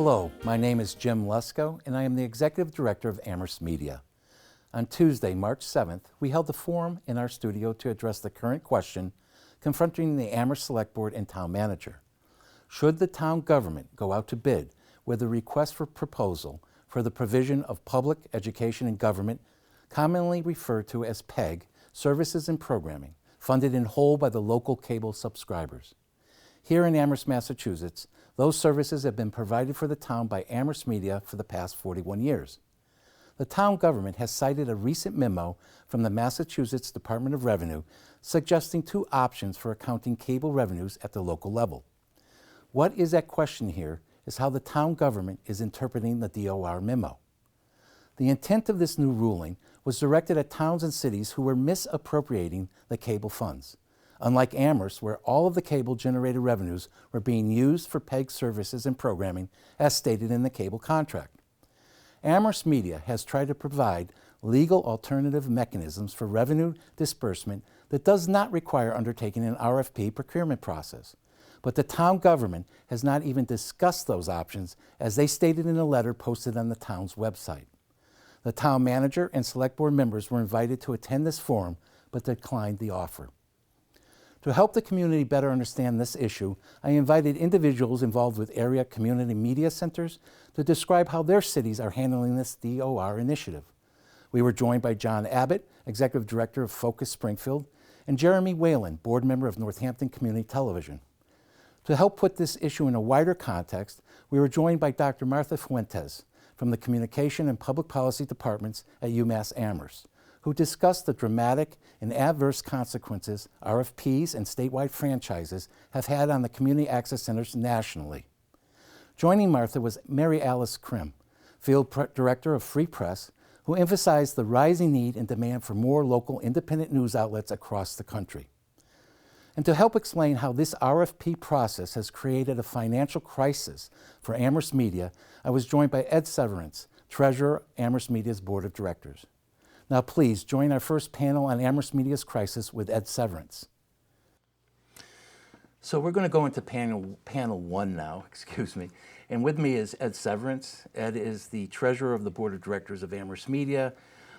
Hello, my name is Jim Lesko, and I am the Executive Director of Amherst Media. On Tuesday, March 7th, we held a forum in our studio to address the current question confronting the Amherst Select Board and Town Manager. Should the town government go out to bid with a request for proposal for the provision of public education and government, commonly referred to as PEG, services and programming, funded in whole by the local cable subscribers? Here in Amherst, Massachusetts, those services have been provided for the town by Amherst Media for the past 41 years. The town government has cited a recent memo from the Massachusetts Department of Revenue suggesting two options for accounting cable revenues at the local level. What is at question here is how the town government is interpreting the DOR memo. The intent of this new ruling was directed at towns and cities who were misappropriating the cable funds. Unlike Amherst, where all of the cable-generated revenues were being used for PEG services and programming as stated in the cable contract. Amherst Media has tried to provide legal alternative mechanisms for revenue disbursement that does not require undertaking an RFP procurement process. But the town government has not even discussed those options, as they stated in a letter posted on the town's website. The town manager and select board members were invited to attend this forum, but declined the offer. To help the community better understand this issue, I invited individuals involved with area community media centers to describe how their cities are handling this DOR initiative. We were joined by John Abbott, Executive Director of Focus Springfield, and Jeremy Whalen, Board Member of Northampton Community Television. To help put this issue in a wider context, we were joined by Dr. Martha Fuentes from the Communication and Public Policy Departments at UMass Amherst, who discussed the dramatic and adverse consequences RFPs and statewide franchises have had on the community access centers nationally. Joining Martha was Mary Alice Krim, Field Director of Free Press, who emphasized the rising need and demand for more local independent news outlets across the country. And to help explain how this RFP process has created a financial crisis for Amherst Media, I was joined by Ed Severance, Treasurer, Amherst Media's Board of Directors. Now please join our first panel on Amherst Media's crisis with Ed Severance. So we're going to go into panel one now, and with me is Ed Severance. Ed is the Treasurer of the Board of Directors of Amherst Media,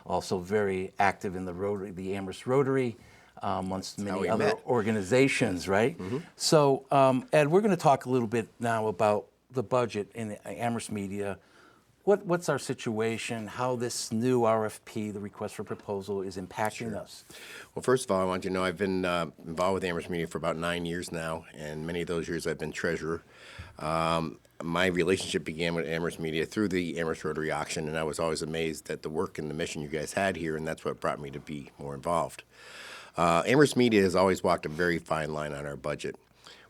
also very active in the Amherst Rotary, amongst many other organizations, right? Mm-hmm. So Ed, we're going to talk a little bit now about the budget in Amherst Media. What's our situation, how this new RFP, the request for proposal, is impacting us? Well, first of all, I want you to know I've been involved with Amherst Media for about 9 years now, and many of those years I've been treasurer. My relationship began with Amherst Media through the Amherst Rotary auction, and I was always amazed at the work and the mission you guys had here, and that's what brought me to be more involved. Amherst Media has always walked a very fine line on our budget.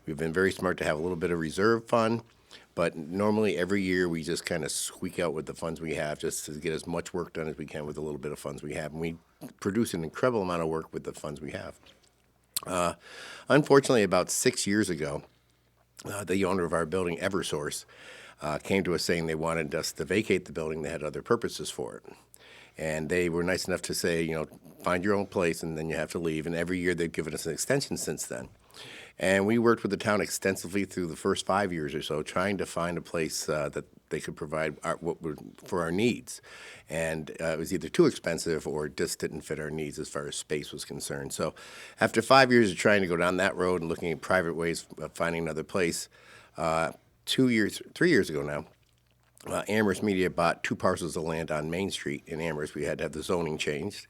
We've been very smart to have a little bit of reserve fund, but normally every year we just kind of squeak out with the funds we have just to get as much work done as we can with the little bit of funds we have. And we produce an incredible amount of work with the funds we have. Unfortunately, about 6 years ago, the owner of our building, Eversource, came to us saying they wanted us to vacate the building. They had other purposes for it. And they were nice enough to say, find your own place and then you have to leave. And every year they've given us an extension since then. And we worked with the town extensively through the first 5 years or so, trying to find a place that they could provide for our needs. And it was either too expensive or just didn't fit our needs as far as space was concerned. So after 5 years of trying to go down that road and looking at private ways of finding another place, 3 years ago now, Amherst Media bought 2 parcels of land on Main Street in Amherst. We had to have the zoning changed,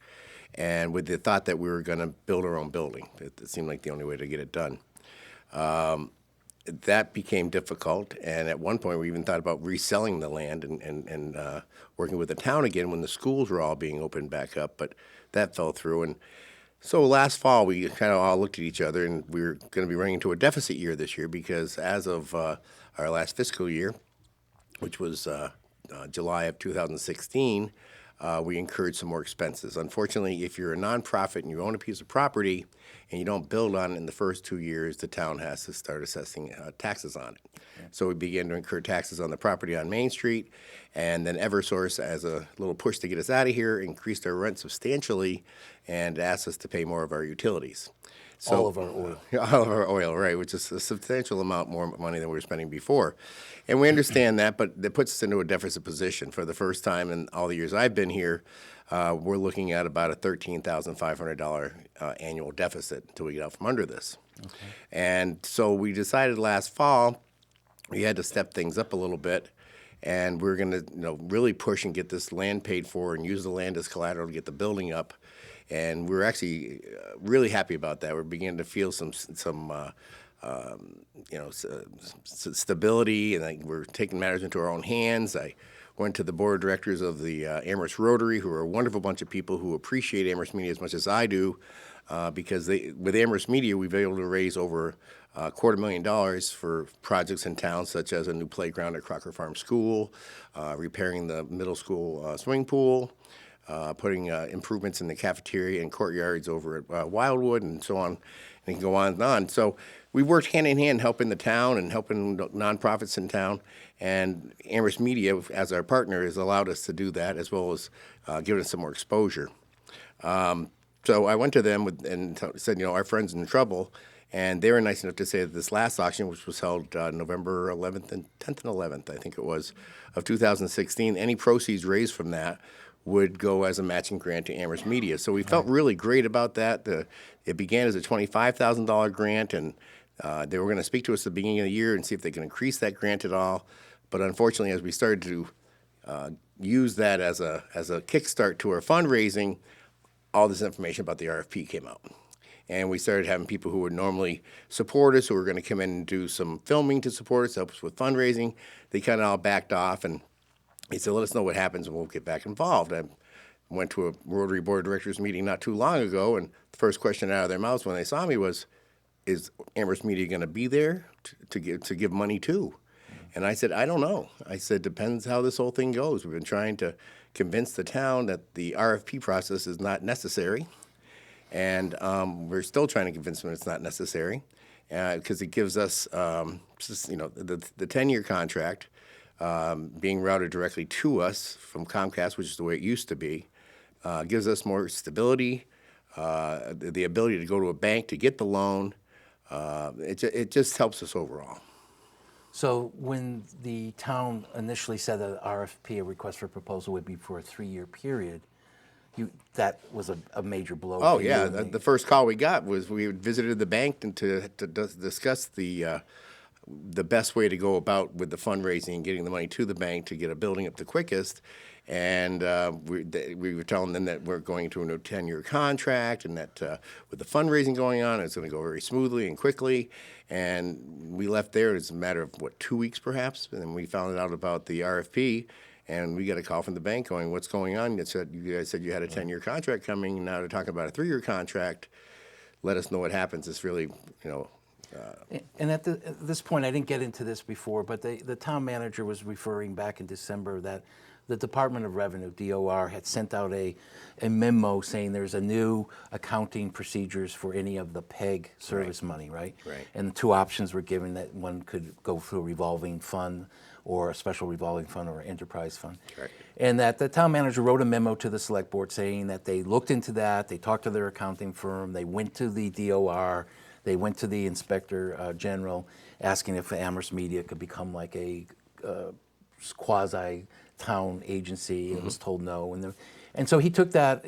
and with the thought that we were going to build our own building. It seemed like the only way to get it done. That became difficult, and at one point we even thought about reselling the land and working with the town again when the schools were all being opened back up, but that fell through. And so last fall we kind of all looked at each other, and we were going to be running into a deficit year this year because as of our last fiscal year, which was July of 2016, we incurred some more expenses. Unfortunately, if you're a nonprofit and you own a piece of property and you don't build on it in the first 2 years, the town has to start assessing taxes on it. Yeah. So we began to incur taxes on the property on Main Street, and then Eversource, as a little push to get us out of here, increased our rent substantially and asked us to pay more of our utilities. All of our oil. All of our oil, right, which is a substantial amount more money than we were spending before. And we understand that, but that puts us into a deficit position. For the first time in all the years I've been here, we're looking at about a $13,500 annual deficit until we get out from under this. Okay. And so we decided last fall we had to step things up a little bit, and we're going to really push and get this land paid for and use the land as collateral to get the building up. And we're actually really happy about that. We're beginning to feel some stability, and we're taking matters into our own hands. I went to the board of directors of the Amherst Rotary, who are a wonderful bunch of people who appreciate Amherst Media as much as I do, because with Amherst Media, we've been able to raise over $250,000 for projects in town, such as a new playground at Crocker Farm School, repairing the middle school swimming pool, putting improvements in the cafeteria and courtyards over at Wildwood, and so on, and can go on and on. So we worked hand in hand helping the town and helping nonprofits in town, and Amherst Media, as our partner, has allowed us to do that, as well as giving us some more exposure. So I went to them and said, our friend's in trouble, and they were nice enough to say that this last auction, which was held November 11th and 10th and 11th, I think it was, of 2016, any proceeds raised from that would go as a matching grant to Amherst Media. So we felt really great about that. It began as a $25,000 grant, and they were going to speak to us at the beginning of the year and see if they can increase that grant at all. But unfortunately, as we started to use that as a kickstart to our fundraising, all this information about the RFP came out. And we started having people who would normally support us, who were going to come in and do some filming to support us, help us with fundraising. They kind of all backed off, and he said, let us know what happens and we'll get back involved. I went to a Rotary Board of Directors meeting not too long ago, and the first question out of their mouths when they saw me was, is Amherst Media going to be there to give money to? And I said, I don't know. I said, depends how this whole thing goes. We've been trying to convince the town that the RFP process is not necessary, and we're still trying to convince them it's not necessary, because it gives us the 10-year contract, being routed directly to us from Comcast, which is the way it used to be, gives us more stability, the ability to go to a bank to get the loan. It just helps us overall. So when the town initially said that RFP, a request for proposal, would be for a 3-year period, that was a major blow. Oh, yeah. The first call we got was we visited the bank and to discuss the best way to go about with the fundraising and getting the money to the bank to get a building up the quickest. And we were telling them that we're going to a new 10-year contract, and that with the fundraising going on, it's going to go very smoothly and quickly. And we left there. It's a matter of, 2 weeks perhaps? And then we found out about the RFP, and we got a call from the bank going, what's going on? You guys said you had a 10-year contract coming, and now they're talking about a 3-year contract. Let us know what happens. It's really, And at this point, I didn't get into this before, but the town manager was referring back in December that the Department of Revenue, DOR, had sent out a memo saying there's a new accounting procedures for any of the PEG service money, right? Right. And the two options were given, that one could go through a revolving fund or a special revolving fund or an enterprise fund. Right. And that the town manager wrote a memo to the select board saying that they looked into that, they talked to their accounting firm, they went to the DOR, they went to the Inspector General asking if Amherst Media could become like a quasi-town agency. It was told no. And so he took that,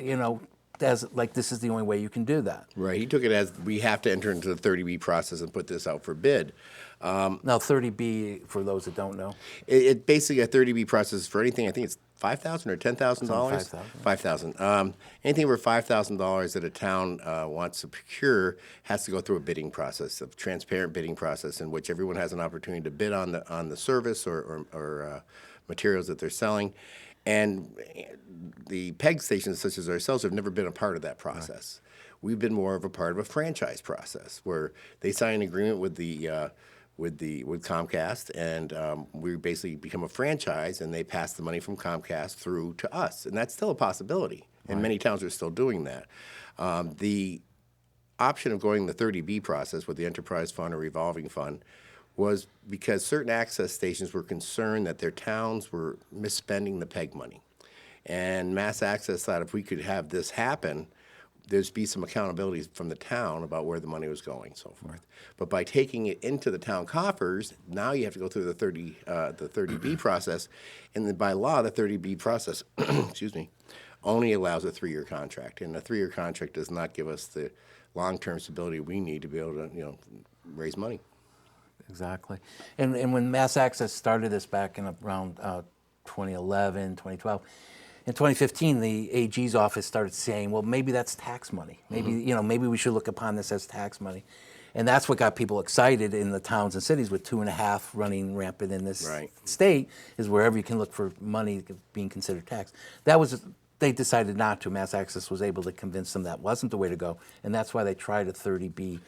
as like, this is the only way you can do that. Right. He took it as we have to enter into the 30B process and put this out for bid. Now, 30B, for those that don't know? It basically, a 30B process for anything, I think it's $5,000 or $10,000? $5,000. Anything over $5,000 that a town wants to procure has to go through a bidding process, a transparent bidding process, in which everyone has an opportunity to bid on the service or materials that they're selling. And the PEG stations, such as ourselves, have never been a part of that process. Right. We've been more of a part of a franchise process where they sign an agreement with Comcast, and we basically become a franchise, and they pass the money from Comcast through to us, and that's still a possibility, and many towns are still doing that. The option of going the 30B process with the enterprise fund or revolving fund was because certain access stations were concerned that their towns were misspending the PEG money, and Mass Access thought if we could have this happen, there's be some accountability from the town about where the money was going, so forth. But by taking it into the town coffers, now you have to go through the 30B process, and then by law, the 30B process, excuse me, only allows a 3-year contract, and a 3-year contract does not give us the long-term stability we need to be able to, raise money. Exactly. And when Mass Access started this back in around 2011, 2012, in 2015, the AG's office started saying, well, maybe that's tax money. Maybe, maybe we should look upon this as tax money. And that's what got people excited in the towns and cities, with 2.5 running rampant in this state, is wherever you can look for money being considered tax. They decided not to. Mass Access was able to convince them that wasn't the way to go, and that's why they tried a 30B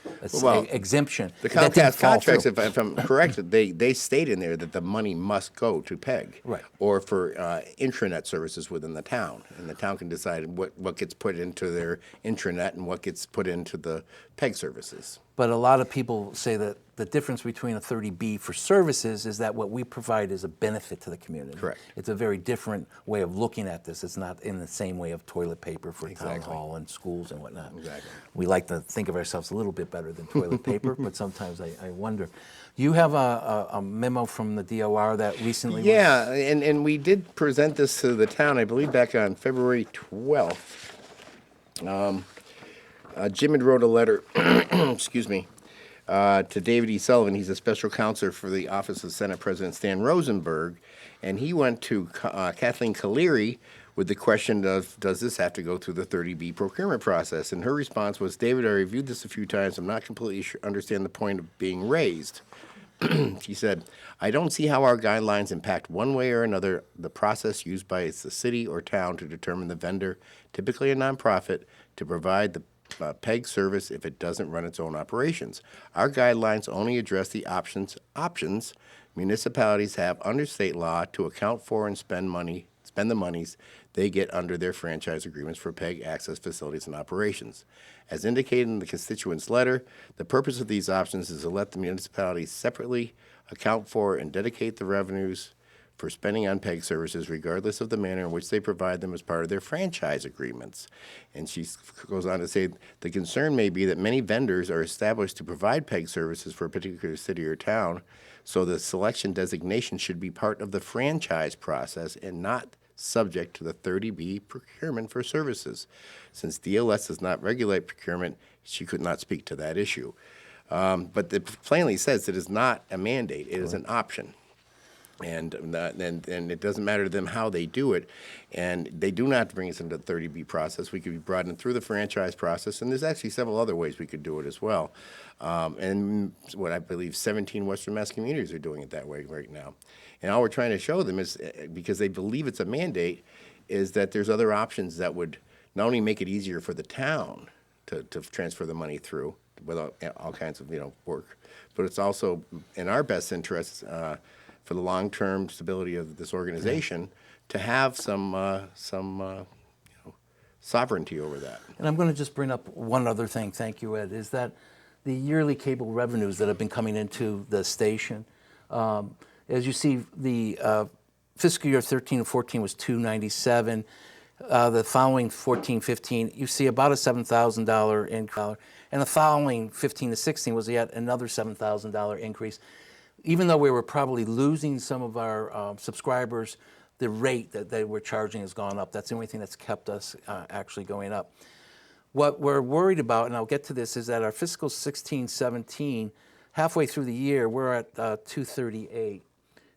exemption. The Comcast contracts, if I'm correct, they state in there that the money must go to PEG, or for intranet services within the town, and the town can decide what gets put into their intranet and what gets put into the PEG services. But a lot of people say that the difference between a 30B for services is that what we provide is a benefit to the community. Correct. It's a very different way of looking at this. It's not in the same way of toilet paper for town hall and schools and whatnot. Exactly. We like to think of ourselves a little bit better than toilet paper, but sometimes I wonder. You have a memo from the DOR that recently and we did present this to the town, I believe, back on February 12th. Jim had wrote a letter, excuse me, to David E. Sullivan. He's a special counselor for the Office of Senate President Stan Rosenberg, and he went to Kathleen Caleri with the question of, does this have to go through the 30B procurement process? And her response was, David, I reviewed this a few times. I'm not completely sure, understand the point of being raised. She said, I don't see how our guidelines impact one way or another the process used by the city or town to determine the vendor, typically a nonprofit, to provide the PEG service if it doesn't run its own operations. Our guidelines only address the options municipalities have under state law to account for and spend the monies they get under their franchise agreements for PEG access facilities and operations. As indicated in the constituents' letter, the purpose of these options is to let the municipalities separately account for and dedicate the revenues for spending on PEG services, regardless of the manner in which they provide them as part of their franchise agreements. And she goes on to say, the concern may be that many vendors are established to provide PEG services for a particular city or town, so the selection designation should be part of the franchise process and not subject to the 30B procurement for services. Since DLS does not regulate procurement, she could not speak to that issue. But it plainly says it is not a mandate, it is an option. And it doesn't matter to them how they do it, and they do not have to bring us into the 30B process. We could be brought in through the franchise process, and there's actually several other ways we could do it as well. And what I believe 17 Western Mass communities are doing it that way right now. And all we're trying to show them is, because they believe it's a mandate, is that there's other options that would not only make it easier for the town to transfer the money through without all kinds of work, but it's also in our best interests for the long-term stability of this organization to have some sovereignty over that. And I'm going to just bring up one other thing, thank you, Ed, is that the yearly cable revenues that have been coming into the station, as you see, the fiscal year 13 and 14 was $297. The following 14-15, you see about a $7,000 increase, and the following 15 to 16 was yet another $7,000 increase. Even though we were probably losing some of our subscribers, the rate that they were charging has gone up. That's the only thing that's kept us actually going up. What we're worried about, and I'll get to this, is that our fiscal 16-17, halfway through the year, we're at 238,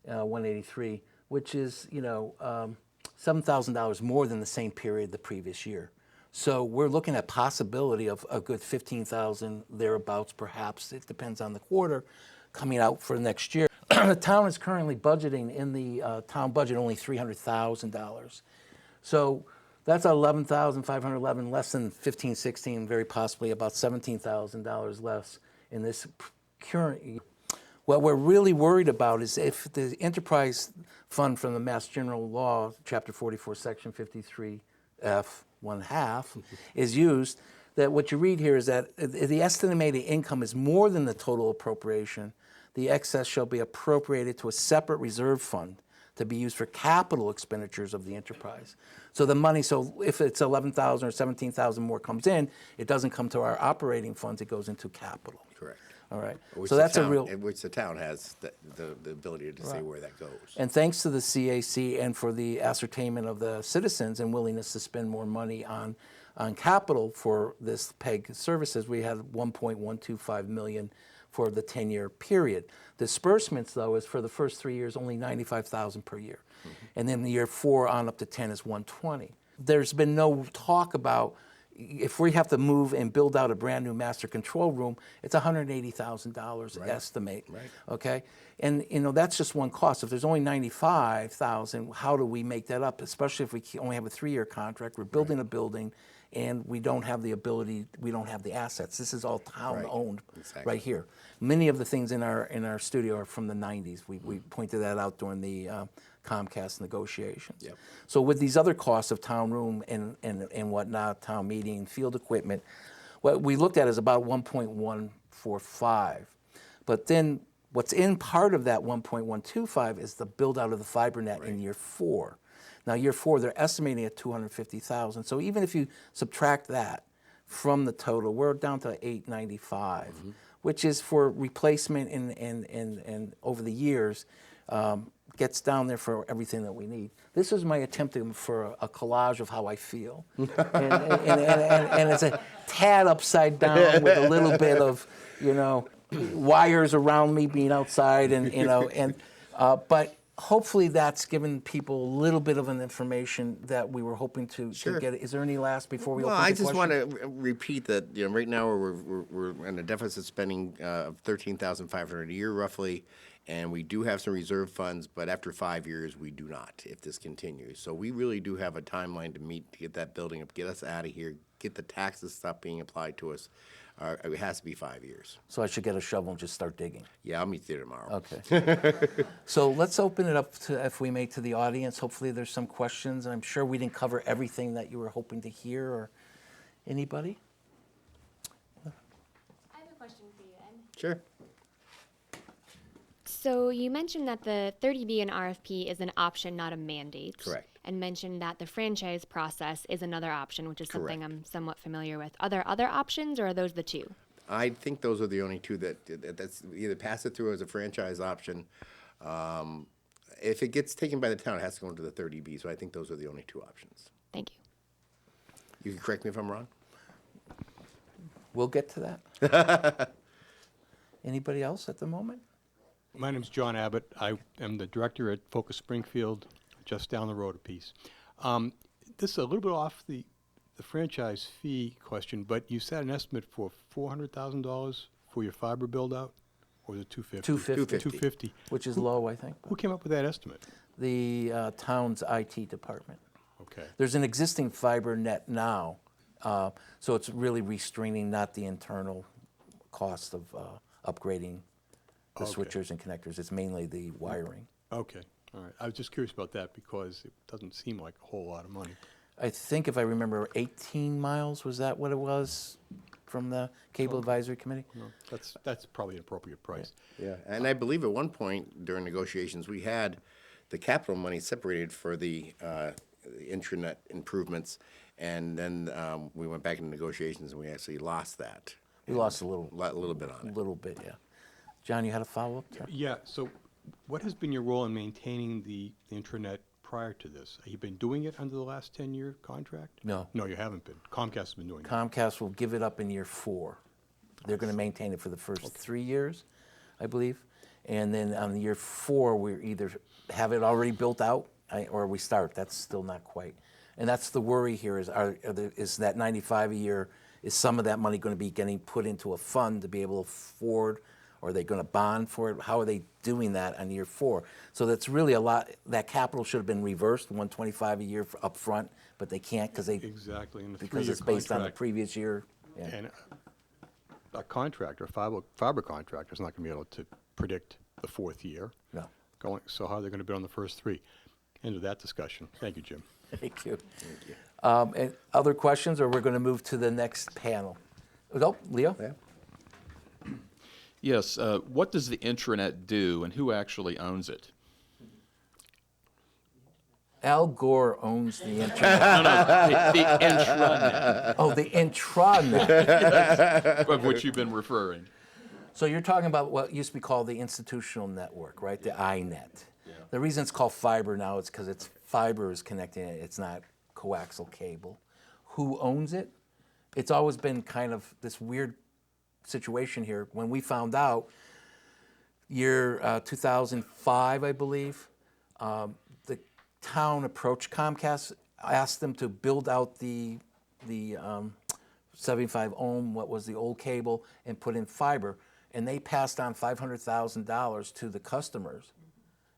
183, which is $7,000 more than the same period the previous year. So we're looking at possibility of a good 15,000 thereabouts, perhaps. It depends on the quarter, coming out for next year. The town is currently budgeting in the town budget only $300,000. So that's $11,511 less than 15-16, very possibly about $17,000 less in this current year. What we're really worried about is if the enterprise fund from the Mass General Law, Chapter 44, Section 53F, 1/2, is used, that what you read here is that if the estimated income is more than the total appropriation, the excess shall be appropriated to a separate reserve fund to be used for capital expenditures of the enterprise. So the money, so if it's 11,000 or 17,000 more comes in, it doesn't come to our operating funds, it goes into capital. Correct. All right. Which So the that's a town- real. Which the town has the ability to say where that goes. And thanks to the CAC and for the ascertainment of the citizens and willingness to spend more money on capital for this PEG services, we had 1.125 million for the 10-year period. Disbursements, though, is for the first 3 years only 95,000 per year. And then the year 4 on up to 10 is 120. There's been no talk about if we have to move and build out a brand new master control room, it's $180,000 estimate. Right. Okay, and that's just one cost. If there's only 95,000, how do we make that up? Especially if we only have a 3-year contract, we're building a building, and we don't have the ability, we don't have the assets. This is all town owned right here. Many of the things in our studio are from the 90s. We pointed that out during the Comcast negotiations. Yep. So with these other costs of town room and whatnot, town meeting, field equipment, what we looked at is about 1.145. But then what's in part of that 1.125 is the build out of the fiber net in year 4. Now year 4, they're estimating at 250,000. So even if you subtract that from the total, we're down to 895, which is for replacement and over the years, gets down there for everything that we need. This is my attempt for a collage of how I feel. and it's a tad upside down with a little bit of, wires around me being outside but hopefully that's given people a little bit of an information that we were hoping to get. Is there any last before we open the I question? just want to repeat that right now we're in a deficit spending of $13,500 a year roughly, and we do have some reserve funds, but after 5 years we do not if this continues. So we really do have a timeline to meet to get that building up, get us out of here, get the taxes stop being applied to us. It has to be 5 years. So I should get a shovel and just start digging. Yeah, I'll meet you tomorrow. Okay. So let's open it up to, if we may, to the audience. Hopefully there's some questions. I'm sure we didn't cover everything that you were hoping to hear. Or anybody? I have a question for you, Ed. Sure. So you mentioned that the 30B and RFP is an option, not a mandate. Correct. And mentioned that the franchise process is another option, which is something Correct. I'm somewhat familiar with. Are there other options, or are those the two? I think those are the only two that's either pass it through as a franchise option. If it gets taken by the town, it has to go into the 30B. So I think those are the only two options. Thank you. You can correct me if I'm wrong. We'll get to that. Anybody else at the moment? My name's John Abbott. I am the director at Focus Springfield, just down the road a piece. This is a little bit off the franchise fee question, but you set an estimate for $400,000 for your fiber build-out, or was it $250,000? $250,000. $250,000. Which is low, I think. Who came up with that estimate? The town's IT department. Okay. There's an existing fiber net now, so it's really restraining not the internal cost of upgrading the Okay. switchers and connectors. It's mainly the wiring. Okay, all right. I was just curious about that because it doesn't seem like a whole lot of money. I think if I remember, 18 miles, was that what it was from the Cable Advisory Committee? No, that's probably an appropriate price. Yeah, and I believe at one point during negotiations, we had the capital money separated for the intranet improvements, and then we went back into negotiations and we actually lost that. We lost a little bit on it. little bit, yeah. John, you had a follow-up? Yeah, so what has been your role in maintaining the intranet prior to this? Have you been doing it under the last 10-year contract? No. No, you haven't been. Comcast has been doing it. Comcast will give it up in year 4. They're going to maintain it for the first 3 years, I believe. And then on year 4, we either have it already built out or we start. That's still not quite. And that's the worry here is that 95 a year, is some of that money going to be getting put into a fund to be able to afford, or are they going to bond for it? How are they doing that on year 4? So that's really a lot. That capital should have been reversed, 125 a year up front, but they can't because Exactly. In the because 3-year it's based on the contract. previous year. Yeah. And a contractor, a fiber contractor, is not going to be able to predict the 4th year. No. So how are they going to bid on the first 3? End of that discussion. Thank you, Jim. Thank you. And other questions, or we're going to move to the next panel? Oh, Leo? Yeah. Yes. What does the intranet do, and who actually owns it? Al Gore owns the internet. The intranet Oh, the intranet. of which you've been referring. So you're talking about what used to be called the institutional network, right? The INET. The reason it's called fiber now is because it's fiber is connecting it. It's not coaxial cable. Who owns it? It's always been kind of this weird situation here. When we found out, year 2005, I believe, the town approached Comcast, asked them to build out the 75 ohm, what was the old cable, and put in fiber. And they passed on $500,000 to the customers.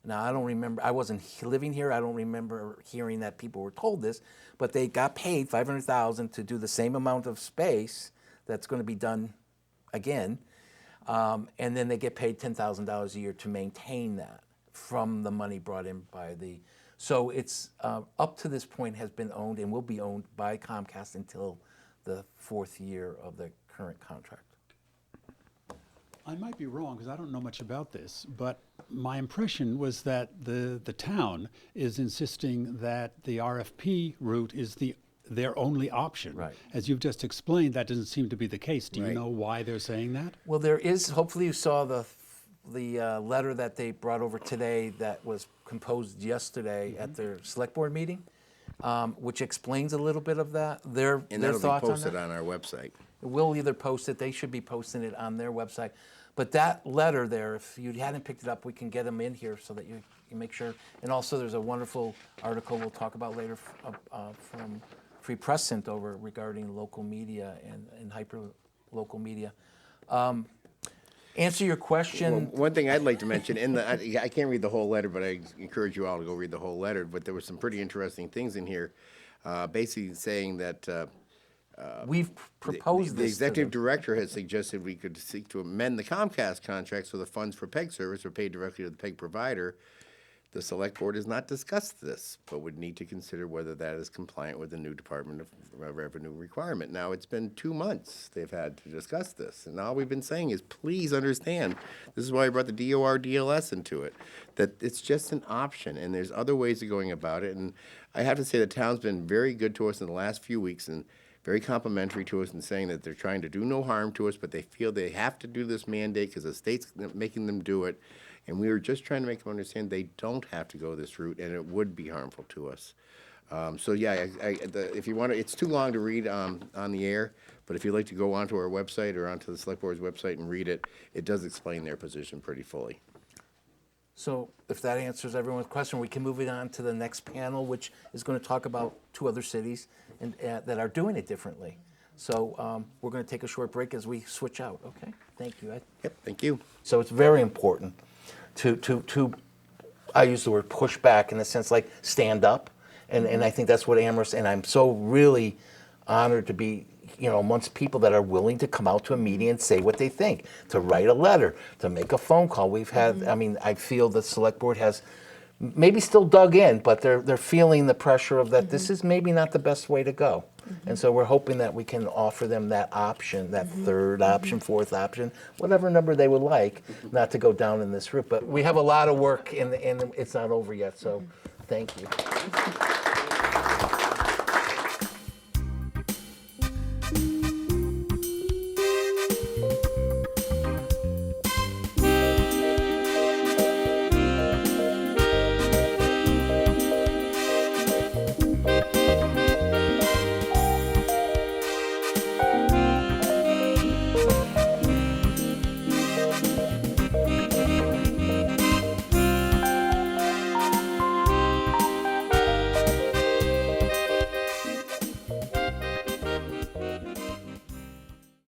Now, I don't remember, I wasn't living here, I don't remember hearing that people were told this, but they got paid $500,000 to do the same amount of space that's going to be done again, and then they get paid $10,000 a year to maintain that from the money brought in by the, so it's up to this point has been owned and will be owned by Comcast until the 4th year of the current contract. I might be wrong because I don't know much about this, but my impression was that the town is insisting that the RFP route is their only option. Right. As you've just explained, that doesn't seem to be the case. Do you Right. know why they're saying that? Well, there is, hopefully you saw the letter that they brought over today that was composed yesterday at their select board meeting, which explains a little bit of that, their And that'll be thoughts on posted that. on our website. We'll either post it, they should be posting it on their website. But that letter there, if you hadn't picked it up, we can get them in here so that you make sure. And also there's a wonderful article we'll talk about later from Free Press sent over regarding local media and hyper local media. Answer your question. Well, one thing I'd like to mention, I can't read the whole letter, but I encourage you all to go read the whole letter. But there were some pretty interesting things in here, basically saying that We've proposed the this. executive director has suggested we could seek to amend the Comcast contract so the funds for PEG service are paid directly to the PEG provider. The select board has not discussed this, but would need to consider whether that is compliant with the new Department of Revenue requirement. Now, it's been 2 months they've had to discuss this, and all we've been saying is, please understand, this is why I brought the DOR DLS into it, that it's just an option, and there's other ways of going about it. And I have to say the town's been very good to us in the last few weeks and very complimentary to us in saying that they're trying to do no harm to us, but they feel they have to do this mandate because the state's making them do it. And we were just trying to make them understand they don't have to go this route, and it would be harmful to us. So yeah, if you want to, it's too long to read on the air, but if you'd like to go onto our website or onto the Select Board's website and read it, it does explain their position pretty fully. So if that answers everyone's question, we can move it on to the next panel, which is going to talk about 2 other cities and that are doing it differently. So we're going to take a short break as we switch out. Okay, thank you, Ed. Yep, thank you. So it's very important to I use the word push back in the sense like stand up, and I think that's what Amherst, and I'm so really honored to be amongst people that are willing to come out to a meeting and say what they think, to write a letter, to make a phone call. We've had, I mean, I feel the select board has maybe still dug in, but they're feeling the pressure of that this is maybe not the best way to go. And so we're hoping that we can offer them that option, that 3rd option, 4th option, whatever number they would like, not to go down in this route. But we have a lot of work and it's not over yet, so thank you.